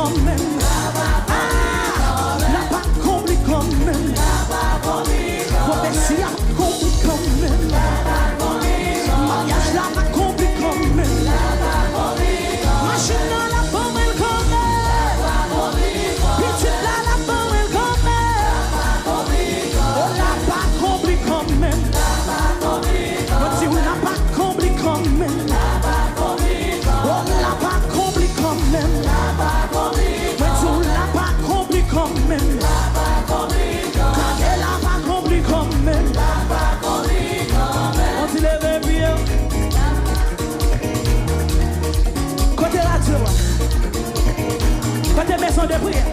quand même. La pas accompli quand même. Prophétie accompli quand même. Mariage là accompli quand même. Machine là la pomme elle quand même. Petite là la pomme elle quand même. On l'a pas accompli quand même. On dit on l'a pas accompli quand même. On l'a pas accompli quand même. Mais on l'a pas accompli quand même. Quand elle a pas accompli quand même. On dit lève bien. Côté radio, côté maison de prière.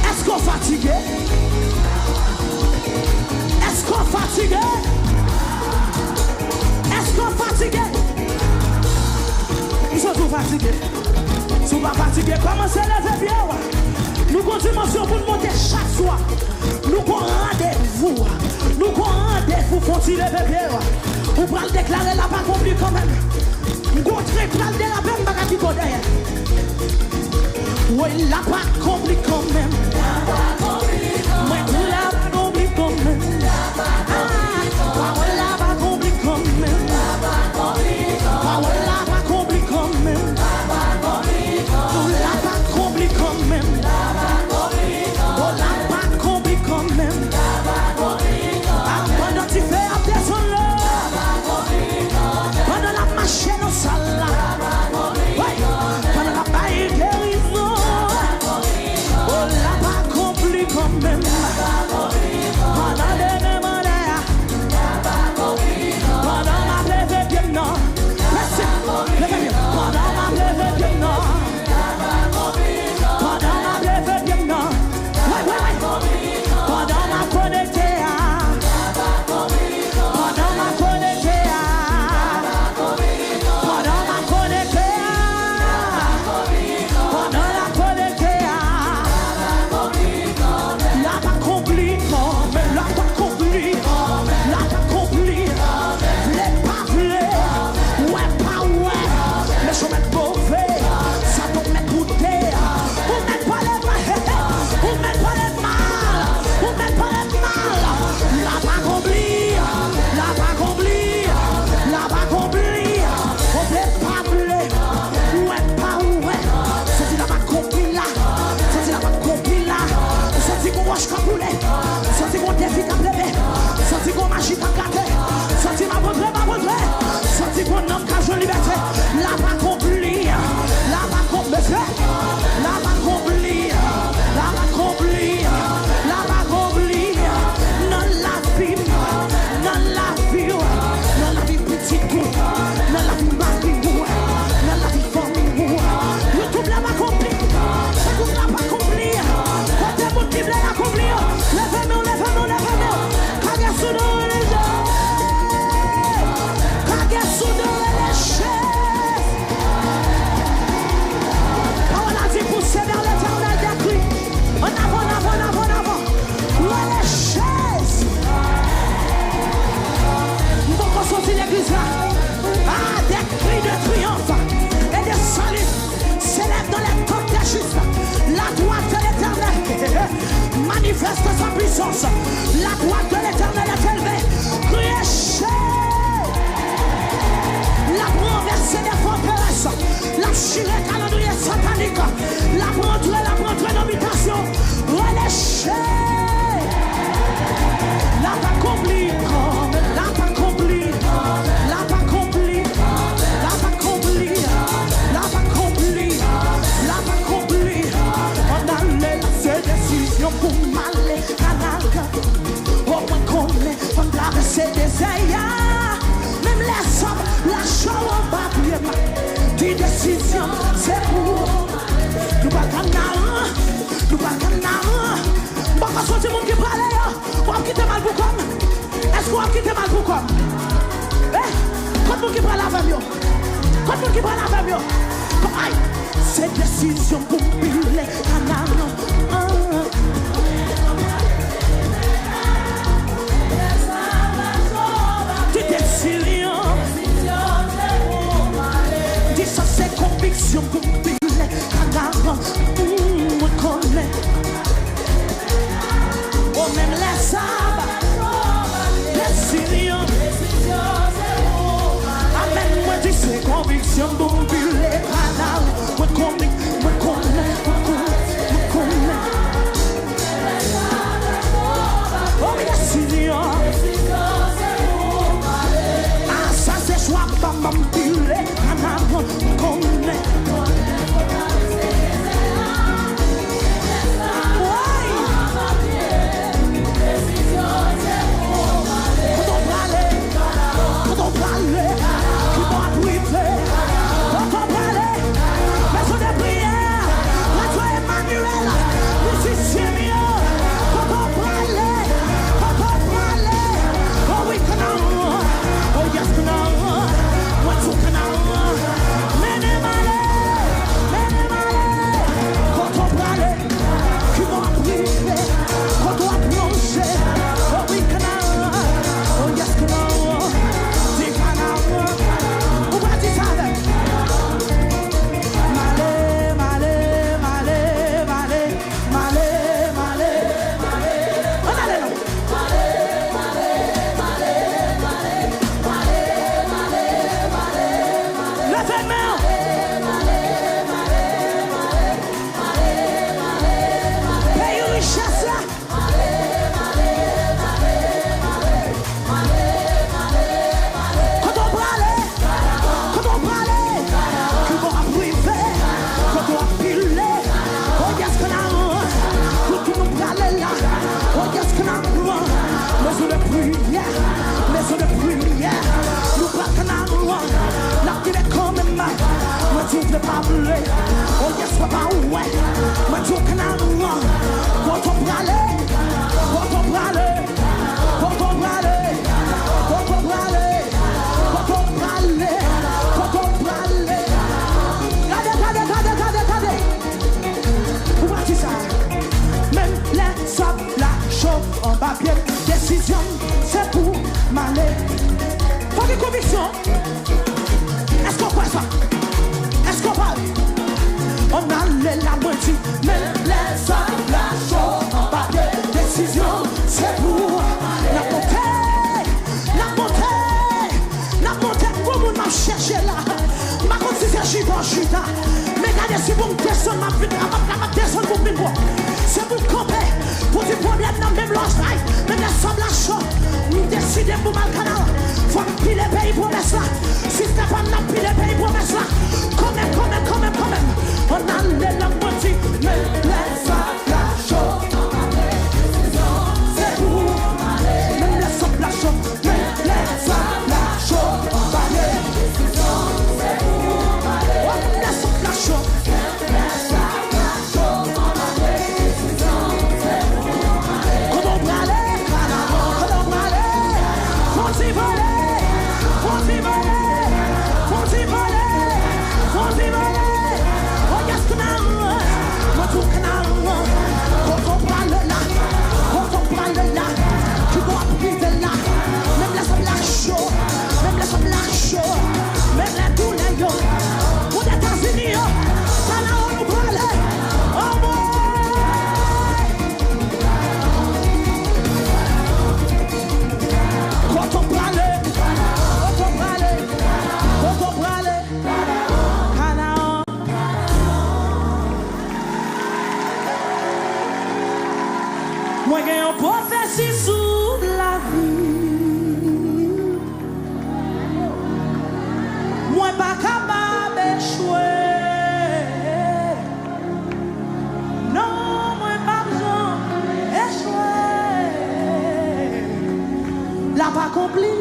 Est-ce qu'on fatigué? Est-ce qu'on fatigué? Est-ce qu'on fatigué? Ils sont tous fatigués. Ils sont pas fatigués. Commencez à lever bien. Nous avons une dimension pour nous monter chaque soir. Nous avons rendez-vous. Nous avons rendez-vous pour tirer lever bien. Vous pouvez le déclarer là pas accompli quand même. Nous avons très plein de la peine de qui est derrière. Oui, il n'a pas accompli quand même. Oui, il n'a pas accompli quand même. Il n'a pas accompli quand même. Il n'a pas accompli quand même. Il n'a pas accompli quand même. On l'a pas accompli quand même. Pendant que tu fais descendre là, pendant la machine au salle là, pendant la baille guérison, on l'a pas accompli quand même. Pendant les mémoires, pendant ma plève bien non, pendant ma plève bien non, pendant ma plève bien non, pendant ma connecté, pendant ma connecté, pendant ma connecté, pendant la connecté, l'a pas accompli quand même, l'a pas accompli, l'a pas accompli, v'lait pas v'lait, ouais pas ouais, mais je mets mauvais, ça peut mettre bouteille, ou mettre pas les mal, ou mettre pas les mal, ou mettre pas les mal, l'a pas accompli, l'a pas accompli, l'a pas accompli, on v'lait pas v'lait, ouais pas ouais, c'est l'a pas accompli là, c'est l'a pas accompli là, c'est qu'on roche qu'à poulet, c'est qu'on défi qu'à pleurer, c'est qu'on magie qu'à gâter, c'est ma bonne c'est qu'on homme qu'à jouer liberté, l'a pas accompli, l'a pas accompli, l'a pas accompli, l'a pas accompli, l'a pas accompli, non la vie, non la vie petite, non la vie mari, non la vie famille, YouTube l'a pas accompli, YouTube l'a pas accompli, quand t'es mon type l'a accompli, lève-moi, kage sous les gens, kage sous les chaises. On a dit pousser vers l'éternel des cris. En avant. Les chaises. Nous allons sortir l'église là. Ah, des cris de triomphe et de salut s'élèvent dans les côtes des justes. La droite de l'éternel manifeste sa puissance. La droite de l'éternel est élevée. Criez chais. La renverser des forteresses. La chirer calendrier satanique. La prendre l'habitation. Relâchez. La pas accompli. La pas accompli. La pas accompli. La pas accompli. La pas accompli. La pas accompli. On a laissé décision pour m'aller canal. Au moins qu'on est, on a laissé des aïas. Même les hommes, la show en bas, des décisions, c'est pour nous pas canal. Bon, quand on dit mon qui parle, on va quitter mal pour comme. Est-ce qu'on va quitter mal pour comme? Quand on qui parle avec moi, quand on qui parle avec moi, c'est décision pour brûler canal. Dis ça c'est conviction pour brûler. Si on bon billet, canal, me connaît. Oh, yes, Seigneur. Ah, ça c'est choix, maman, billet, canal, me connaît. Oh yes, what about what? My joke now, what up, rally? What up, rally? What up, rally? What up, rally? What up, rally? What up, rally? Regardez. Où est-ce ça? Même les sables, la chaude en papier. Décision, c'est pour m'aller. Pas de conviction. Est-ce qu'on croit ça? Est-ce qu'on parle? On a la moitié, mais les hommes, la chose en papier. Décision, c'est pour la montée, pour mon m'a cherché là. Ma compte si c'est chita. Mais regardez si vous me descendez, ma descend pour me voir. C'est pour camper, pour des problèmes dans le même logement. Mais les hommes, la chose, nous décidons pour mal canal. Faut que les pays promessent là. Si c'est pas nous pile les pays promessent là. Quand même. On a la moitié, mais laisse la chose. C'est pour mais laisse la chose. Mais laisse la chose. C'est pour laisse la chose. Comment aller? Faut-y voler. Moi j'ai une prophétie sur la vie. Moi pas capable d'échouer. Non, moi pas besoin d'échouer. L'a pas accompli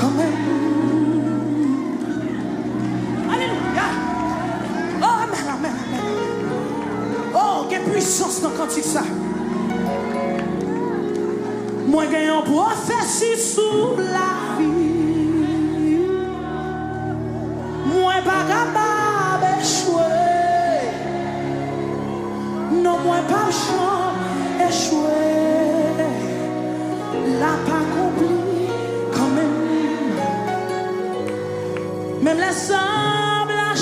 quand même. Alléluia. Oh, amen. Oh, quelle puissance dans le cantique ça. Moi j'ai une prophétie sur la vie. Moi pas capable d'échouer. Non, moi pas échouer. L'a pas accompli quand même. Même les sables, la